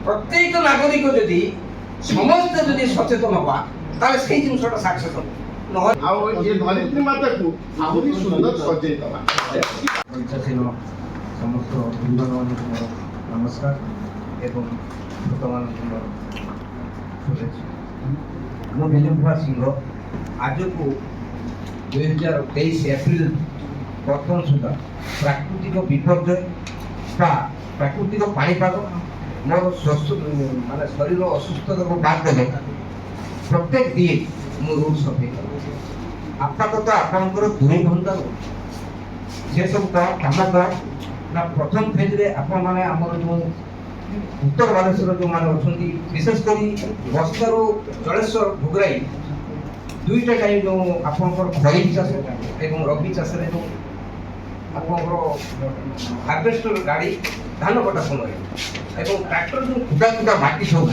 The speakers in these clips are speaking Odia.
প্রত্যেক নাগরিক যদি সমস্তে যদি সচেতন হওয়া তাহলে সেই জিনিসটা সাকসেস হবে। নহলে ଆଉ ଏ ଧରିତ୍ରୀ ମାତାକୁ ଆହୁରି ସୁନ୍ଦର ସଜେଇ ଦେବା। ପଞ୍ଚାସୀନ ସମସ୍ତ ବୃନ୍ଦମାନଙ୍କୁ ମୋର ନମସ୍କାର ଏବଂ ଭକ୍ତମାନଙ୍କୁ ମୋର ଶୁଭେଚ୍ଛା। ମୁଁ ବିଜୁକୁମାର ସିଂହ ଆଜକୁ 2023 ଏପ୍ରିଲ ବର୍ତ୍ତମାନ ସୁଦ୍ଧା ପ୍ରାକୃତିକ ବିପର୍ଯ୍ୟୟ ବା ପ୍ରାକୃତିକ ପାଣିପାଗ ମୋର ମାନେ ଶରୀର ଅସୁସ୍ଥତାକୁ ବାଦ ଦେଲେ ପ୍ରତ୍ୟେକ ଦିନ ମୁଁ ରୋଡ୍ ସଫେଇ କରେ। ଆପାତତଃ ଆପଣଙ୍କର 2 ଘଣ୍ଟାରୁ ସେସବୁ କାମ କର ନା ପ୍ରଥମ ଫେଜ୍ରେ ଆପଣମାନେ ଆମର ଯେଉଁ ଉତ୍ତର ବାଲେଶ୍ୱର ଯେଉଁମାନେ ଅଛନ୍ତି ବିଶେଷ କରି ବସ୍ତାରୁ ଜଳେଶ୍ୱର ଭୋଗରାଇ 2ଟା ଟାଇମ୍ ଯେଉଁ ଆପଣଙ୍କର ଖରିଫ ଚାଷ ଏବଂ ରବି ଚାଷରେ ଯେଉଁ ଆପଣଙ୍କର ହାର୍ଭେଷ୍ଟର ଗାଡ଼ି ଧାନ କଟା ସମୟରେ ଏବଂ ଟ୍ରାକ୍ଟର ଯେଉଁ କୁଟା ମାଟି ସବୁ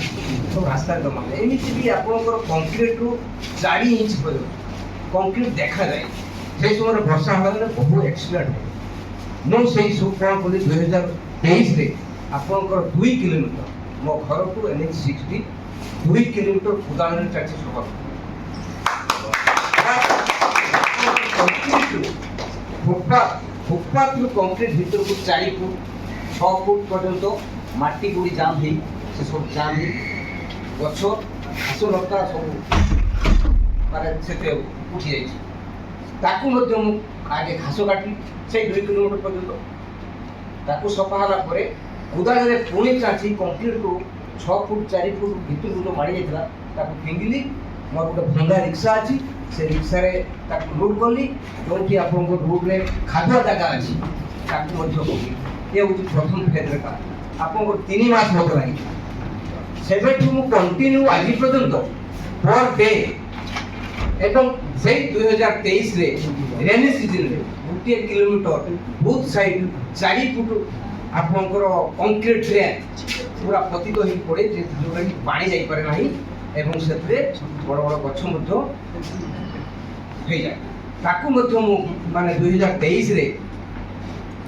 ରାସ୍ତାରେ ଜମାଏ ଏମିତି ବି ଆପଣଙ୍କର କଂକ୍ରିଟରୁ 4 ଇଞ୍ଚ ପର୍ଯ୍ୟନ୍ତ କଂକ୍ରିଟ ଦେଖାଯାଏ। সেই সময় বর্ষা হলে বহু এক্সিডেন্ট হয়। ମୁଁ ସେଇ ସବୁ କ'ଣ କଲି 2023ରେ ଆପଣଙ୍କର 2 କିଲୋମିଟର ମୋ ଘରଠୁ NH60 2 କିଲୋମିଟର କୋଦାଳରେ ଚାଲିଛି ସଫଳ। ଫୁଟପାଥରୁ କଂକ୍ରିଟ ଭିତରକୁ 4 ଫୁଟ 6 ଫୁଟ ପର୍ଯ୍ୟନ୍ତ ମାଟି ଗୁଡ଼ି ଜାମ୍ ହେଇ ସେସବୁ ଜାମ୍ ହେଇ ଗଛ ଘାସ ଲତା ସବୁ ମାନେ ସେଥିରେ ଉଠି ଯାଇଛି। ତାକୁ ମଧ୍ୟ ମୁଁ ଆଗେ ଘାସ କାଟି ସେଇ 2 କିଲୋମିଟର ପର୍ଯ୍ୟନ୍ତ ତାକୁ ସଫା ହେଲା ପରେ କୋଦାଳରେ ପୁଣି ଚାଞ୍ଚି କଂକ୍ରିଟରୁ 6 ଫୁଟ 4 ଫୁଟ ଭିତରକୁ ଯେଉଁ ମାଡ଼ି ଯାଇଥିଲା ତାକୁ ଫିଙ୍ଗିଲି। ମୋର ଗୋଟେ ଭଙ୍ଗା ରିକ୍ସା ଅଛି, ସେ ରିକ୍ସାରେ ତାକୁ ଲୋଡ୍ କଲି। ଯେଉଁଠି ଆପଣଙ୍କ ରୋଡ୍ରେ ଖାଦ୍ୟ ଜାଗା ଅଛି ତାକୁ ମଧ୍ୟ କଲି। ଏ ହେଉଛି ପ୍ରଥମ ଫେଜ୍ରେ କାମ। ଆପଣଙ୍କର 3 ମାସ ମୋତେ ଲାଗିଥିଲା। ସେବେଠୁ ମୁଁ କଣ୍ଟିନ୍ୟୁ ଆଜି ପର୍ଯ୍ୟନ୍ତ ପର୍ ଡେ ଏବଂ ସେଇ 2023ରେ ରେନି ସିଜନରେ 1 କିଲୋମିଟର ବୁଥ୍ ସାଇଡ୍ 4 ଫୁଟ ଆପଣଙ୍କର କଂକ୍ରିଟ ଡ୍ରେନ୍ ପୁରା ପତିତ ହୋଇ ପଡ଼େ ଯେଉଁଟାକି ପାଣି ଯାଇପାରେ ନାହିଁ ଏବଂ ସେଥିରେ ବଡ଼ ବଡ଼ ଗଛ ମଧ୍ୟ ହେଇଯାଏ। ତାକୁ ମଧ୍ୟ ମୁଁ ମାନେ 2023ରେ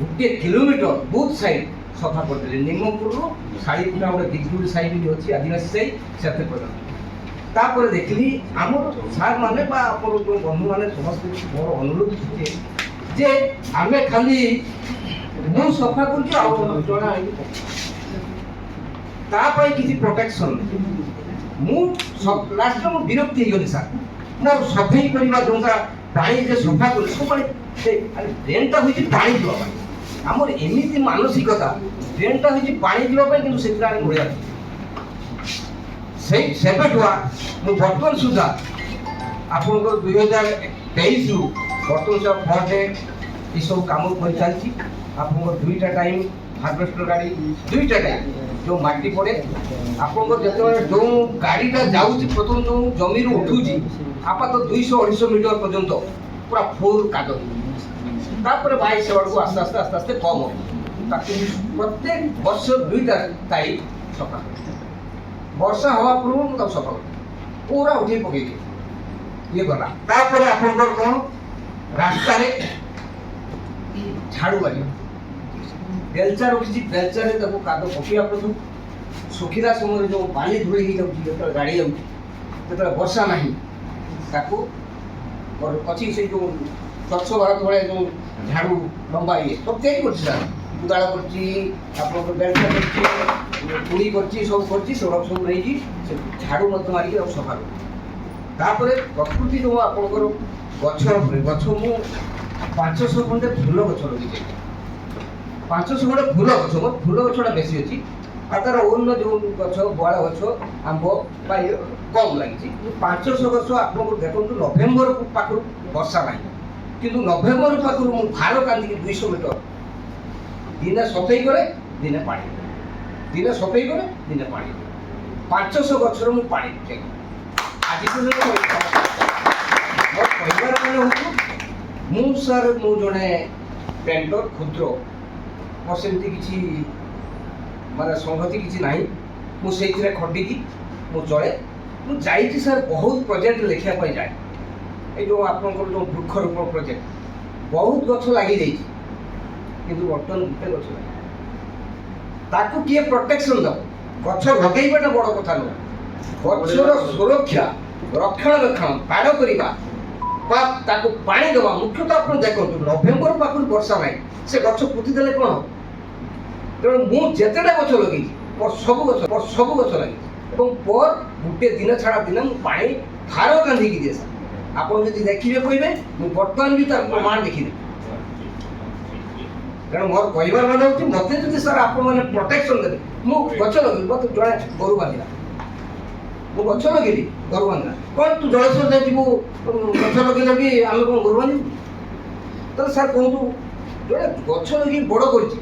1 କିଲୋମିଟର ବୁଥ୍ ସାଇଡ୍ ସଫା କରିଦେଲି। ନିମପୁରରୁ 40 ଫୁଟ ଗୋଟେ ଦିଗଜୁଡ଼ି ସାଇଡ୍ ବି ଅଛି ଆଦିବାସୀ ସାଇଡ୍ ସେତେ ପର୍ଯ୍ୟନ୍ତ। ତାପରେ ଦେଖିଲି ଆମର ସାର୍ ମାନେ ବା ଆମର ଯେଉଁ ବନ୍ଧୁମାନେ ସମସ୍ତେ ମୋର ଅନୁରୋଧ ଯେ ଆମେ ଖାଲି ମୁଁ ସଫା କରୁଛି ଆଉ ଜଣା ତା ପାଇଁ କିଛି ପ୍ରୋଟେକ୍ସନ୍ ମୁଁ ଲାଷ୍ଟରେ ମୁଁ ବିରକ୍ତି ହେଇଗଲି ସାର୍। ମୋର ସଫେଇ କରିବା ଯେଉଁଟା ପାଣି ଯେ ସଫା କଲି ସବୁବେଳେ ଡ୍ରେନ୍ଟା ହେଉଛି ପାଣି ଯିବା ପାଇଁ। ଆମର ଏମିତି ମାନସିକତା ଡ୍ରେନ୍ଟା ହେଉଛି ପାଣି ଯିବା ପାଇଁ କିନ୍ତୁ ସେଥିରେ ଆମେ ଗୋଳିଆ ସେବେଠୁ ମୁଁ ବର୍ତ୍ତମାନ ସୁଦ୍ଧା ଆପଣଙ୍କର 2023ରୁ ବର୍ତ୍ତମାନ ସୁଦ୍ଧା ପର୍ ଡେ ଏସବୁ କାମ କରିଚାଲିଛି। ଆପଣଙ୍କର 2ଟା ଟାଇମ୍ ହାର୍ଭେଷ୍ଟର ଗାଡ଼ି 2ଟା ଟାଇମ୍ ଯେଉଁ ମାଟି ପଡ଼େ ଆପଣଙ୍କର ଯେତେବେଳେ ଯେଉଁ ଗାଡ଼ିଟା ଯାଉଛି ପ୍ରଥମ ଯେଉଁ ଜମିରୁ ଉଠୁଛି ଆପାତତଃ 200-250 ମିଟର ପର୍ଯ୍ୟନ୍ତ ପୁରା ଫୁଲ୍ କାଦୁଅ। ତାପରେ ବାଇ ସେବାଡ଼କୁ ଆସ୍ତେ ଆସ୍ତେ କମ୍ ହେବ। ତାକୁ ପ୍ରତ୍ୟେକ ବର୍ଷ 2ଟା ଟାଇମ୍ ସଫା ବର୍ଷା ହେବା ପୂର୍ବରୁ ମୁଁ ତାକୁ ସଫା କଲି ପୁରା ଉଠେଇ ପକେଇଲି ଇଏ ଗଲା। ତାପରେ ଆପଣଙ୍କର କ'ଣ ରାସ୍ତାରେ ଝାଡ଼ୁ ମାରିବା ବେଲଚା ରଖିଛି ବେଲଚାରେ ତାକୁ କାଦୁଅ ପକେଇବା ପ୍ରଥମ ଶୁଖିଲା ସମୟରେ ଯେଉଁ ବାଲି ଧୂଳି ହେଇଯାଉଛି ଯେତେବେଳେ ଗାଡ଼ି ଯାଉଛି ଯେତେବେଳେ ବର୍ଷା ନାହିଁ ତାକୁ ଅଛି ସେଇ ଯେଉଁ ସ୍ୱଚ୍ଛ ଭାରତ ଭଳିଆ ଯେଉଁ ଝାଡ଼ୁ ଲମ୍ବା ଇଏ ସବୁ ତିଆରି କରୁଛି ସାର୍। କୁଦାଳ କରିଛି ଆପଣଙ୍କର ବେଲଚା କରିଛି ପୁଡ଼ି କରିଛି ସବୁ କରିଛି ସେଗୁଡ଼ାକ ସବୁ ନେଇକି ସେ ଝାଡ଼ୁ ମଧ୍ୟ ମାରିକି ଆଉ ସଫା କରୁଛି। ତାପରେ ପ୍ରକୃତି ଯେଉଁ ଆପଣଙ୍କର ଗଛ ଉପରେ ଗଛ ମୁଁ 500 ଖଣ୍ଡେ ଫୁଲ ଗଛ ଲଗେଇଛି। 500 ଖଣ୍ଡେ ଫୁଲ ଗଛ ମୋର ଫୁଲ ଗଛଟା ବେଶୀ ଅଛି ଆଉ ତାର ଅନ୍ୟ ଯେଉଁ ଗଛ ବଆଳ ଗଛ ଆମ୍ବ ବା କମ୍ ଲାଗିଛି। 500 ଗଛ ଆପଣଙ୍କର ଦେଖନ୍ତୁ ନଭେମ୍ବର ପାଖରୁ ବର୍ଷା ନାହିଁ କିନ୍ତୁ ନଭେମ୍ବର ପାଖରୁ ମୁଁ ଭାର କାନ୍ଦିକି 200 ମିଟର ଦିନେ ସଫେଇ କରେ ଦିନେ ପାଣି ଦିନେ ସଫେଇ କରେ ଦିନେ ପାଣି 500 ଗଛର ମୁଁ ପାଣି ଦିଏ। ଆଜି ପର୍ଯ୍ୟନ୍ତ ମୋ ପରିବାର ମାନେ ହଉଛୁ ମୁଁ ସାର୍ ମୁଁ ଜଣେ ପେଣ୍ଟର କ୍ଷୁଦ୍ର ମୋର ସେମିତି କିଛି ମାନେ ସଂଗତି କିଛି ନାହିଁ। ମୁଁ ସେଇଥିରେ ଖଟିକି ମୁଁ ଚଳେ। ମୁଁ ଯାଇଛି ସାର୍ ବହୁତ ପ୍ରୋଜେକ୍ଟ ଲେଖିବା ପାଇଁ ଯାଏ। এই ଯେଉଁ ଆପଣଙ୍କର ଯେଉଁ ବୃକ୍ଷରୋପଣ ପ୍ରୋଜେକ୍ଟ ବହୁତ ଗଛ ଲାଗିଯାଇଛି କିନ୍ତୁ ବର୍ତ୍ତମାନ ଗୋଟେ ଗଛ ନାହିଁ। ତାକୁ କିଏ ପ୍ରୋଟେକ୍ସନ୍ ଦେବ? ଗଛ ଲଗେଇବାଟା ବଡ଼ କଥା ନୁହଁ, ଗଛର ସୁରକ୍ଷା ରକ୍ଷଣାବେକ୍ଷଣ ବାଡ଼ କରିବା ବା ତାକୁ ପାଣି ଦେବା। ମୁଖ୍ୟତଃ ଆପଣ ଦେଖନ୍ତୁ ନଭେମ୍ବର ପାଖରୁ ବର୍ଷା ନାହିଁ, ସେ ଗଛ ପୋତି ଦେଲେ କ'ଣ ହେବ? ତେଣୁ ମୁଁ ଯେତେଟା ଗଛ ଲଗେଇଛି ମୋର ସବୁ ଗଛ ଲାଗିଛି ଏବଂ ଗୋଟିଏ ଦିନ ଛାଡ଼ା ଦିନ ମୁଁ ପାଣି ଧାର କାନ୍ଧିକି ଦିଏ ସାର୍। ଆପଣ ଯଦି ଦେଖିବେ କହିବେ ମୁଁ ବର୍ତ୍ତମାନ ବି ତାର ପ୍ରମାଣ ଦେଖିଦେବି। ତେଣୁ ମୋର କହିବାର ମାନେ ହେଉଛି ମୋତେ ଯଦି ସାର୍ ଆପଣମାନେ ପ୍ରୋଟେକ୍ସନ୍ ଦେବେ, ମୁଁ ଗଛ ଲଗେଇବି। ମୋତେ ଜଣେ ଗୋରୁ ବାନ୍ଧିଲା, ମୁଁ ଗଛ ଲଗେଇଲି, ଗୋରୁ ବାନ୍ଧିଲା। କ'ଣ ତୁ ଜଳେଶ୍ୱର ଯାଇଥିବୁ ଗଛ ଲଗେଇଲେ ବି ଆମେ କ'ଣ ଗୋରୁ ବାନ୍ଧିବୁ? ତାହେଲେ ସାର୍ କୁହନ୍ତୁ, ଜଣେ ଗଛ ଲଗେଇ ବଡ଼ କରିଛି,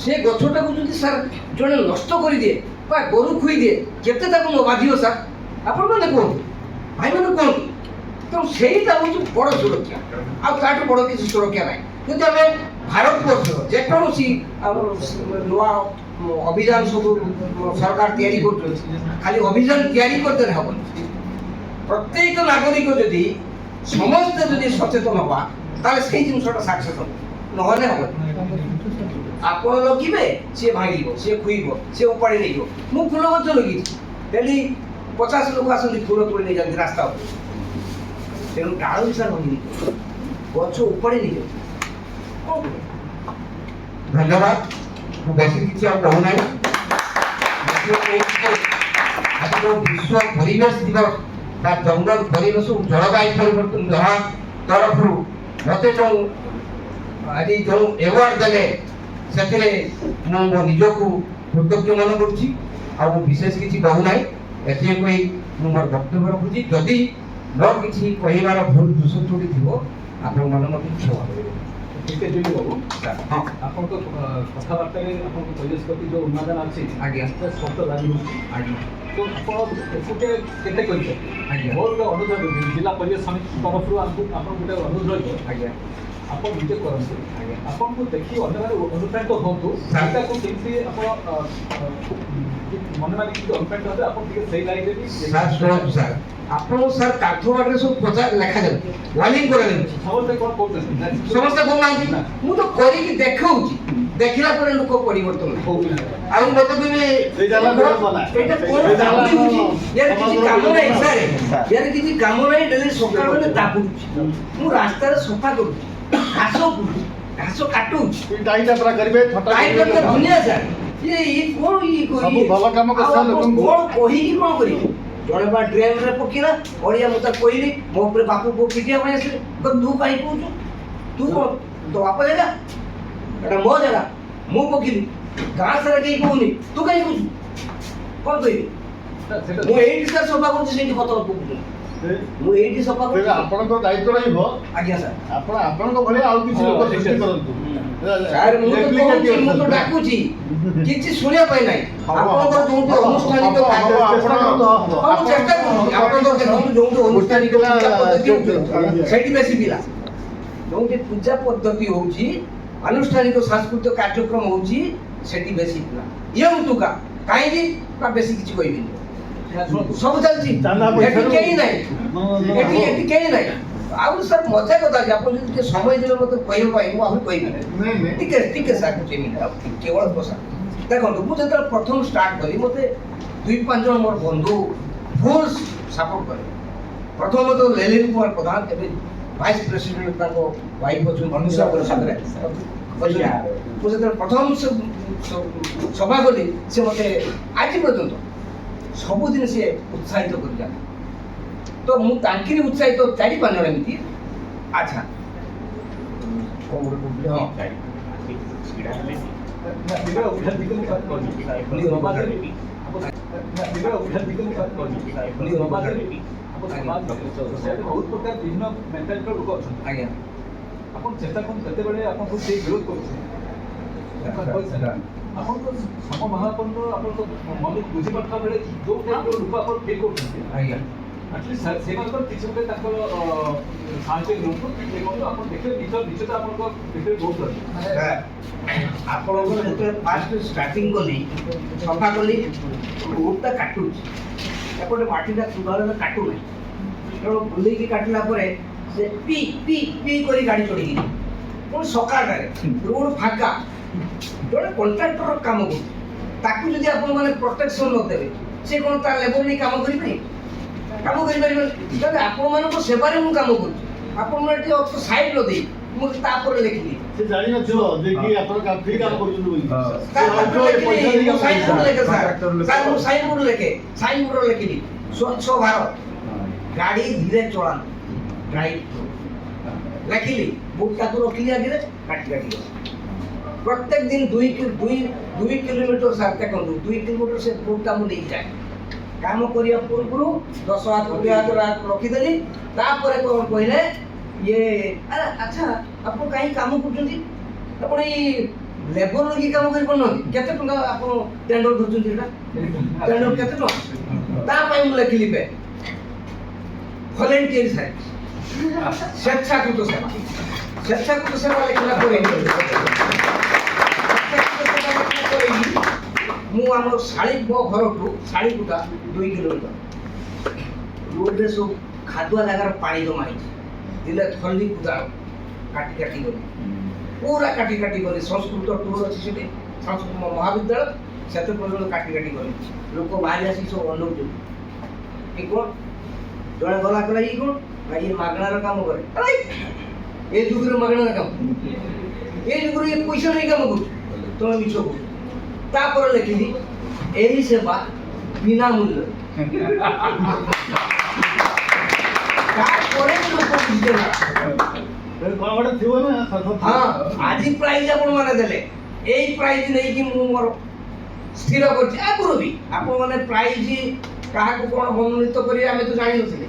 ସେ ଗଛଟାକୁ ଯଦି ସାର୍ ଜଣେ ନଷ୍ଟ କରିଦିଏ ବା ଗୋରୁ ଖୁଇଦିଏ, କେତେ ତାକୁ ନ ବାଧିବ ସାର୍? ଆପଣମାନେ କୁହନ୍ତୁ, ଭାଇମାନେ କୁହନ୍ତୁ। ତେଣୁ ସେଇଟା ହେଉଛି ବଡ଼ ସୁରକ୍ଷା, ଆଉ ତାଠୁ ବଡ଼ କିଛି ସୁରକ୍ଷା ନାହିଁ। ଯଦି ଆମେ ଭାରତବର୍ଷର ଯେକୌଣସି ନୂଆ ଅଭିଯାନ ସବୁ ସରକାର ତିଆରି କରୁଛନ୍ତି, ଖାଲି ଅଭିଯାନ ତିଆରି କରିଦେଲେ ହେବନି। ପ୍ରତ୍ୟେକ ନାଗରିକ ଯଦି ସମସ୍ତେ ଯଦି ସଚେତନ ହେବା, ତାହେଲେ ସେଇ ଜିନିଷଟା ସାକ୍ସେସ୍ ହେବ, ନହେଲେ ହେବନି। ଆପଣ ଲଗିବେ, ସିଏ ଭାଙ୍ଗିବ, ସିଏ ଖୁଇବ, ସିଏ ଉପାଡ଼ି ନେଇଯିବ। ମୁଁ ଫୁଲ ଗଛ ଲଗେଇଛି, ଡେଲି 50 ଲୋକ ଆସନ୍ତି ଫୁଲ ତୋଳି ନେଇଯାନ୍ତି ରାସ୍ତା ଉପରେ। ତେଣୁ ଡାଳ ବିଷୟ ଭାଙ୍ଗି ନେଇଯିବ, ଗଛ ଉପାଡ଼ି ନେଇଯିବ। ଧନ୍ୟବାଦ। ମୁଁ ବେଶୀ କିଛି ଆଉ କହୁନାହିଁ। ଆଜି ଯେଉଁ ବିଶ୍ୱ ପରିବେଶ ଦିବସ ବା ଜଙ୍ଗଲ ପରିବେଶ ଓ ଜଳବାୟୁ ପରିବର୍ତ୍ତନ ଯାହା ତରଫରୁ ମୋତେ ଯେଉଁ ଆଜି ଯେଉଁ ଆୱାର୍ଡ ଦେଲେ, ସେଥିରେ ମୁଁ ମୋ ନିଜକୁ କୃତଜ୍ଞ ମନେ କରୁଛି। ଆଉ ମୁଁ ବିଶେଷ କିଛି କହୁନାହିଁ। ଏଥିରେ କହି ମୁଁ ମୋର ବକ୍ତବ୍ୟ ରଖୁଛି। ଯଦି ମୋର କିଛି କହିବାର ଭୁଲ ଦୋଷ ତ୍ରୁଟି ଥିବ, ଆପଣମାନେ ମୋତେ କ୍ଷମା କରିବେ। ठीक है जोगी बाबू हाँ आपन को कथाबार्ता रे आपन को परिवेश प्रति जो उन्मादन अछि आज्ञा से शब्द लागि होछि आज्ञा तो आपन एकुटे केते कहि छै आज्ञा मोर जो अनुरोध जिला परिवेश समिति तरफ आपन गुटे अनुरोध आज्ञा आपन निजे करंतु आज्ञा आपन को देखि अन्य माने अनुप्राणित होतु सर। एटा को केमति आपन मन माने कि अनुप्राणित होते आपन ଟିକେ सेही लाइन रे भी ସାର୍ ଶୁଣନ୍ତୁ ସାର୍, ଆପଣ ସାର୍ କାଠ ବାଟରେ ସବୁ ପ୍ରଚାର ଲେଖାଯାଉଛି, ୱାର୍ନିଂ କରାଯାଉଛି। ସମସ୍ତେ କୋन କରୁଛନ୍ତି ସମସ୍ତେ କହୁନାହାନ୍ତି, ମୁଁ ତ କରିକି ଦେଖାଉଛି, ଦେଖିଲା ପରେ ଲୋକ ପରିବର୍ତ୍ତନ ହୋଉନି ଆଉ ମତେ କହିବେ ସେଇଟା ହେଲା ବିଡ଼ମ୍ବନା। ଏଇଟା କଣ ସେଇଟା ହେଲା ତାପୁଡୁଛି? ୟାର କିଛି କାମ ନାହିଁ ସାର୍, ସାର୍। ୟାର କିଛି କାମ ନାହିଁ। ଡେଲି ସକାଳ ବେଳେ ତାପୁଡୁଛି, ମୁଁ ରାସ୍ତାରେ ସଫା କରୁଛି, ଘାସ ଉପୁଡୁଛି, ଘାସ କାଟୁଛି, टाइटा पूरा करिवे थटा ଲାଇଟ୍ ତ ଦୁନିଆ ସାର୍। ଇଏ କଣ ସବୁ ଭଲ କାମ ଆଉ କରିସାରିଲେ ଆପଣ ଲୋକଙ୍କୁ- କଣ କହିକି କଣ କରିବେ? ଜଣେ ବା ଡ୍ରେନରେ ପକେଇଲା ଅଳିଆ, ମୁଁ ତାକୁ କହିଲି ମୋ ଉପରେ ବାପୁ ପୁଅ ପିଟିବା ପାଇଁ ଆସିଲେ, ତୁ କାହିଁ କହୁଛୁ? ତୁ କଣ ତୋ ବାପ ଜାଗା, ଏଟା ମୋ ଜାଗା, ମୁଁ ପକେଇଲି, ଗାଁ ସାରା କେହି କହୁନି, ତୁ କାହିଁ କହୁଛୁ? କଣ କହିବି? ସେଟା ମୁଁ ଏଇଠି ସାର୍ ସଫା କରୁଛି, ସେଇଠି ପତର ପକଉଛୁ। ମୁଁ ଏଇଠି ସଫା ତେବେ କରୁଛି। ଆପଣଙ୍କ ଦାୟିତ୍ୱ ରହିବ ଆଜ୍ଞା ସାର୍। ଆପଣ ଆପଣଙ୍କ ଭଳି ଆଉ କିଛି ଲୋକ ସୃଷ୍ଟି କରନ୍ତୁ ସାର୍ ମୁଁ ତ କହୁଛି, ମୁଁ ତ ଡାକୁଛି, କିଛି ଶୁଣିବା ପାଇଁ ନାହିଁ। ଆପଣଙ୍କର ଯୋଉଠି ଅନୁଷ୍ଠାନିକ କାର୍ଯ୍ୟ, ମୁଁ ଚେଷ୍ଟା କରୁଛି। ଆପଣଙ୍କର ଦେଖନ୍ତୁ ଯୋଉଠି ଅନୁଷ୍ଠାନିକ ପୂଜା ପଦ୍ଧତି ହଉଛି, ସେଇଠି ବେଶୀ ପିଲା। ଯୋଉଠି ପୂଜା ପଦ୍ଧତି ହଉଛି, ଆନୁଷ୍ଠାନିକ ସାଂସ୍କୃତିକ କାର୍ଯ୍ୟକ୍ରମ ହଉଛି, ସେଠି ବେଶୀ ପିଲା। ୟଙ୍ଗ ଟୁକା କାହିଁକି ନା ବେଶୀ କିଛି କହିବିନି, ସବୁ ଚାଲିଛି, ଏଠି କେହି ନାହିଁ, ଏଠି କେହି ନାହିଁ। ଆଉ ସାର୍ ମଜା କଥା ଅଛି, ଆପଣ ଯଦି ଟିକେ ସମୟ ଦେବେ ମୋତେ କହିବା ପାଇଁ, ମୁଁ ଆହୁରି କହିବି। ଟିକେ ସାର୍ ଗୋଟେ ମିନିଟ୍, ଆଉ କେବଳ ବସା। ଦେଖନ୍ତୁ, ମୁଁ ଯେତେବେଳେ ପ୍ରଥମ ଷ୍ଟାର୍ଟ କଲି, ମୋତେ 2-5 ଜଣ ମୋର ବନ୍ଧୁ ଫୁଲ୍ ସପୋର୍ଟ କଲେ। ପ୍ରଥମ ତ ଲେଲିନ କୁମାର ପ୍ରଧାନ, ଏବେ ଭାଇସ୍ ପ୍ରେସିଡେଣ୍ଟ, ତାଙ୍କ ୱାଇଫ୍ ଅଛନ୍ତି ଅନୁଷା ପରିଷଦରେ। ମୁଁ ଯେତେବେଳେ ପ୍ରଥମ ସଭା କଲି, ସେ ମୋତେ ଆଜି ପର୍ଯ୍ୟନ୍ତ ସବୁଦିନ ସିଏ ଉତ୍ସାହିତ କରିଯାନ୍ତି। ତ ମୁଁ ତାଙ୍କରି ଉତ୍ସାହିତ 4-5 ଜଣ ଏମିତି। ଆଚ୍ଛା ହଁ ବହୁତ ପ୍ରକାର ବିଭିନ୍ନ ମେଣ୍ଟାଲିଟିର ଲୋକ ଅଛନ୍ତି ଆଜ୍ଞା ଆପଣ ଚେଷ୍ଟା କରନ୍ତୁ କେତେବେଳେ ଆପଣଙ୍କୁ ସେଇ ବିରୋଧ କରୁଛନ୍ତି ଆପଣଙ୍କ ସମ ମହାପନ୍ନ ଆପଣଙ୍କ ମନକୁ ବୁଝିପାରୁଥିବା ବେଳେ ଯୋଉ ଟାଇପ୍ର ଲୋକ ଆପଣ ଫିଲ୍ କରୁଛନ୍ତି ଆଜ୍ଞା ଆଟଲିଷ୍ଟ ସେମାନଙ୍କର କିଛି ଗୋଟେ ତାଙ୍କର ସାହାଯ୍ୟ ନିଅନ୍ତୁ ଦେଖନ୍ତୁ ଆପଣ ଦେଖିବେ ନିଜଟା ଆପଣଙ୍କ ଭିତରେ ବହୁତ ଅଛି ଆପଣଙ୍କର ଯେତେବେଳେ ଫାଷ୍ଟ ଷ୍ଟାର୍ଟିଂ କଲି, ସଫା କଲି, ରୋଡ଼ଟା କାଟୁଛି, ଏପଟେ ମାଟିଟା ସୁଧାରରେ କାଟୁନାହିଁ। ତେଣୁ ବୁଲେଇକି କାଟିଲା ପରେ ସେ ପି କରି ଗାଡ଼ି ଚଢ଼ିକି ପୁଣି ସକାଳଟାରେ ରୋଡ଼ ଫାଙ୍କା, ଜଣେ କଣ୍ଟ୍ରାକ୍ଟର କାମ କରୁଛି, ତାକୁ ଯଦି ଆପଣ ମାନେ ପ୍ରୋଟେକ୍ସନ ନ ଦେବେ ସେ କ'ଣ ତା ଲେବର ନେଇ କାମ କରିପାରିବେ? କାମ କରିପାରିବେନି। ଯଦି ଆପଣମାନଙ୍କ ସେବାରେ ମୁଁ କାମ କରୁଛି, ଆପଣମାନେ ଟିକେ ଅର୍ଥ ସାଇଡ୍ ନ ଦେଇ ମୁଁ ତାପରେ ଲେଖିଲି ସେ ଜାଣିନଥିବ ଯେ କି ଆପଣ ଫ୍ରି କାମ କରୁଛନ୍ତି ବୋଲି। ସାଇନ୍ ବୋର୍ଡ ଲେଖିଲି ସ୍ୱଚ୍ଛ ଭାରତ, ଗାଡ଼ି ଧୀରେ ଚଳାନ୍ତୁ, ଡ୍ରାଇଭ୍ ଲେଖିଲି, ବୁଟଟାକୁ ରଖିଲି ଆଗରେ, କାଟି ଗଲି। ପ୍ରତ୍ୟେକ ଦିନ 2 କିଲୋମିଟର ସାର୍ ଦେଖନ୍ତୁ 2 କିଲୋମିଟର ସେ ବୁଟଟା ମୁଁ ନେଇଯାଏ। କାମ କରିବା ପୂର୍ବରୁ 10 ହାତ 20 ହାତ ରଖିଦେଲି। ତାପରେ କ'ଣ କହିଲେ, ଇଏ ଆରେ ଆଚ୍ଛା ଆପଣ କାହିଁ କାମ କରୁଛନ୍ତି? ଆପଣ ଏଇ ଲେବର ଲାଗି କାମ କରିପାରୁନାହାନ୍ତି? କେତେ ଟଙ୍କା ଆପଣ ଟେଣ୍ଡର ଧରୁଛନ୍ତି? ଏଇଟା ଟେଣ୍ଡର କେତେ ଟଙ୍କା? ତା ପାଇଁ ମୁଁ ଲେଖିଲି ଭଲେଣ୍ଟିୟର ସାର୍ଭିସ, ସ୍ୱେଚ୍ଛାକୃତ ସେବା। ସ୍ୱେଚ୍ଛାକୃତ ସେବା ଲେଖିଲା ପରେ ମୁଁ ଆମର ମୋ ଘରଠୁ ଶାଳିକୁଟା 2 କିଲୋମିଟର ରୋଡରେ ସବୁ ଖାଦୁଆ ଜାଗାର ପାଣି ଜମା ହେଇଛି। ଦିଲେ ଥଲି କୁଦାଳ କାଟି ଗଲି, ପୁରା କାଟି ଗଲି। ସଂସ୍କୃତ ଟୁର୍ ଅଛି ସେଠି, ସଂସ୍କୃତ ମହାବିଦ୍ୟାଳୟ, ସେତେ ପର୍ଯ୍ୟନ୍ତ କାଟି ଗଲି। ଲୋକ ବାହାରି ଆସିକି ସବୁ ଅନଉଛନ୍ତି, ଏ କ'ଣ? ଜଣେ ଗଲା କଲା ଇଏ କ'ଣ ନା ଇଏ ମାଗଣାର କାମ କରେ। ଏ ଯୁଗରେ ମାଗଣାର କାମ, ଏ ଯୁଗରେ ଇଏ ପଇସା ନେଇ କାମ କରୁଛୁ, ତମେ ମିଛ କହୁଛ। ତାପରେ ଲେଖିଲି ଏହି ସେବା ବିନା ମୂଲ୍ୟ। ତାପରେ ଲୋକ ବୁଝିଦେଲା। ହଁ, ଆଜି ପ୍ରାଇଜ ଆପଣ ମାନେ ଦେଲେ, ଏଇ ପ୍ରାଇଜ ନେଇକି ମୁଁ ମୋର ସ୍ଥିର କରିଛି। ଆଗରୁ ବି ଆପଣ ମାନେ ପ୍ରାଇଜ କାହାକୁ କ'ଣ ମନୋନୀତ କରିବେ ଆମେ ତ ଜାଣିନଥିଲେ।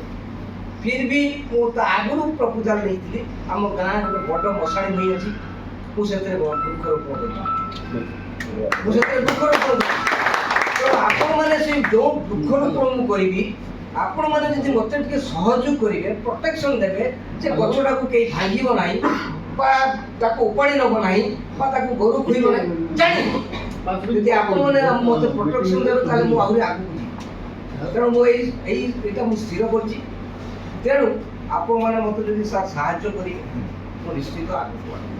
ଫିର୍ ବି ମୁଁ ତ ଆଗରୁ ପ୍ରପୋଜାଲ ନେଇଥିଲି। ଆମ ଗାଁ ଗୋଟେ ବଡ଼ ମଶାଣି ନଈ ଅଛି, ମୁଁ ସେଥିରେ ବୃକ୍ଷରୋପଣ କରିଛି। ତ ଆପଣମାନେ ସେ ଯେଉଁ ବୃକ୍ଷରୋପଣ ମୁଁ କରିବି, ଆପଣମାନେ ଯଦି ମୋତେ ଟିକେ ସହଯୋଗ କରିବେ, ପ୍ରୋଟେକ୍ସନ ଦେବେ, ଯେ ଗଛଟାକୁ କେହି ଭାଙ୍ଗିବ ନାହିଁ ବା ତାକୁ ଉପାଡ଼ି ନେବ ନାହିଁ ବା ତାକୁ ଗୋରୁ ଖୁଇବ ନାହିଁ, ଜାଣିବ। ଯଦି ଆପଣମାନେ ମୋତେ ପ୍ରୋଟେକ୍ସନ ଦେବେ ତାହେଲେ ମୁଁ ଆହୁରି ଆଗକୁ ଯିବି। ତେଣୁ ମୁଁ ଏଇଟା ମୁଁ ସ୍ଥିର କରିଛି। ତେଣୁ ଆପଣମାନେ ମୋତେ ଯଦି ସାହାଯ୍ୟ କରିବେ, ମୁଁ ନିଶ୍ଚିତ ଆଗକୁ ବଢ଼ିବି।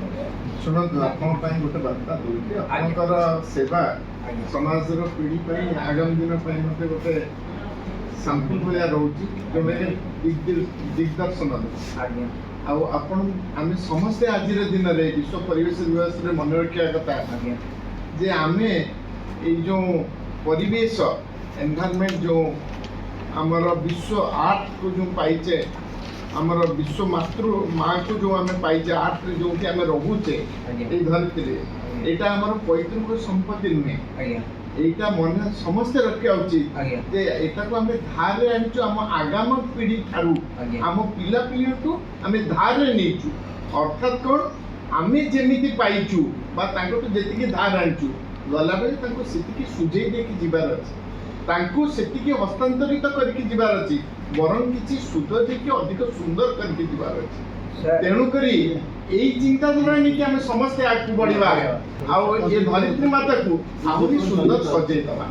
ଶୁଣନ୍ତୁ, ଆପଣଙ୍କ ପାଇଁ ଗୋଟେ ବାର୍ତ୍ତା ଦଉଛି। ଆପଣଙ୍କର ସେବା ସମାଜର ପିଢ଼ି ପାଇଁ, ଆଗାମୀ ଦିନ ପାଇଁ ମଧ୍ୟ ଗୋଟେ ସାମ୍ପୁଲ ଭଳିଆ ରହୁଛି, ଯେଉଁମାନେ ଦିଗ୍ଦର୍ଶନ ଆଜ୍ଞା। ଆଉ ଆମେ ସମସ୍ତେ ଆଜିର ଦିନରେ ବିଶ୍ୱ ପରିବେଶ ଦିବସରେ ମନେ ରଖିବା କଥା ଆଜ୍ଞା ଯେ ଆମେ ଏଇ ଯେଉଁ ପରିବେଶ ଏନଭାରମେଣ୍ଟ, ଯେଉଁ ଆମର ବିଶ୍ୱ ଆର୍ଟକୁ ଯେଉଁ ପାଇଛେ, ଆମର ବିଶ୍ୱ ମାତୃମାକୁ ଯେଉଁ ଆମେ ପାଇଛେ, ଆର୍ଟରେ ଯେଉଁଠି ଆମେ ରହୁଛେ ଏଇ ଧରିତ୍ରୀରେ, ଏଇଟା ଆମର ପୈତୃକ ସମ୍ପତ୍ତି ନୁହେଁ। এইটা মনে সমস্তে রখিয়া উচিত যে এটাকে আমি ধারে আনিছু আম আগাম পিঢ়ি ঠারু আম পিলা পিঢ়িঠু আমি ধারে নেইছু। অর্থাৎ কোন আমি যেমিতি পাইছু বা তাঙ্কটু যেতিকি ধার আনিছু, গলাবেলে তাঙ্কু সেতিকি সুঝেই ଦେଇକି ଯିବାର ଅଛି, ତାଙ୍କୁ ସେତିକି ହସ୍ତାନ୍ତରିତ କରିକି ଯିବାର ଅଛି, ବରଂ କିଛି ସୁଧ ଦେଇକି ଅଧିକ ସୁନ୍ଦର କରିକି ଯିବାର ଅଛି। ତେଣୁକରି ଏଇ ଚିନ୍ତାଧାରା ନେଇକି ଆମେ ସମସ୍ତେ ଆଗକୁ ବଢିବା ଆଉ ଏ ଧରିତ୍ରୀ ମାତାକୁ ଆହୁରି ସୁନ୍ଦର ସଜେଇ ଦେବା।